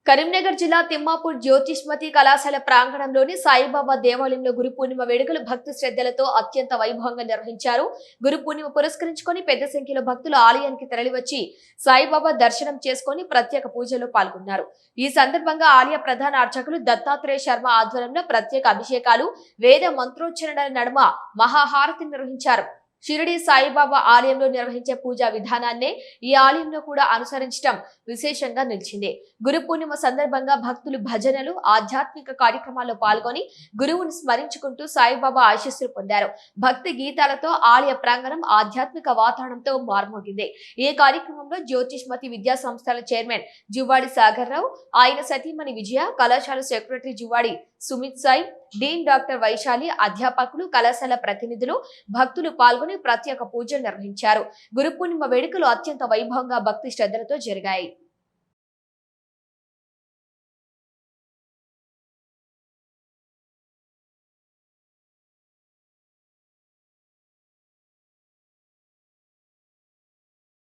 కరీంనగర్ జిల్లా తిమ్మాపూర్ జ్యోతిష్మతి కళాశాల ప్రాంగణంలోని సాయిబాబా దేవాలయంలో గురు పూర్ణిమ వేడుకలు భక్తి శ్రద్ధలతో అత్యంత వైభవంగా నిర్వహించారు. గురు పూర్ణిమ పురస్కరించుకొని పెద్ద సంఖ్యలో భక్తులు ఆలయానికి తరలివచ్చి సాయిబాబా దర్శనం చేసుకుని ప్రత్యేక పూజలో పాల్గొన్నారు. ఈ సందర్భంగా ఆలయ ప్రధాన అర్చకులు దత్తాత్రేయ శర్మ ఆధ్వర్యంలో ప్రత్యేక అభిషేకాలు, వేద మంత్రోచ్చరణల నడుమ మహాహారతి నిర్వహించారు. షిరిడి సాయిబాబా ఆలయంలో నిర్వహించే పూజా విధానాన్నే ఈ ఆలయంలో కూడా అనుసరించడం విశేషంగా నిలిచింది. గురు పూర్ణిమ సందర్భంగా భక్తులు భజనలు, ఆధ్యాత్మిక కార్యక్రమాల్లో పాల్గొని గురువును స్మరించుకుంటూ సాయిబాబా ఆశీస్సులు పొందారు. భక్తి గీతాలతో ఆలయ ప్రాంగణం ఆధ్యాత్మిక వాతావరణంతో మార్మోగింది. ఈ కార్యక్రమంలో జ్యోతిష్మతి విద్యా సంస్థల చైర్మన్ జువ్వాడి సాగర్ రావు, ఆయన సతీమణి విజయ, కళాశాల secretary Juvvadi Sumit Sai, dean doctor Vaishali, అధ్యాపకులు, కళాశాల ప్రతినిధులు, భక్తులు పాల్గొని ప్రత్యేక పూజలు నిర్వహించారు. గురు పూర్ణిమ వేడుకలు అత్యంత వైభవంగా భక్తి శ్రద్ధలతో జరిగాయి.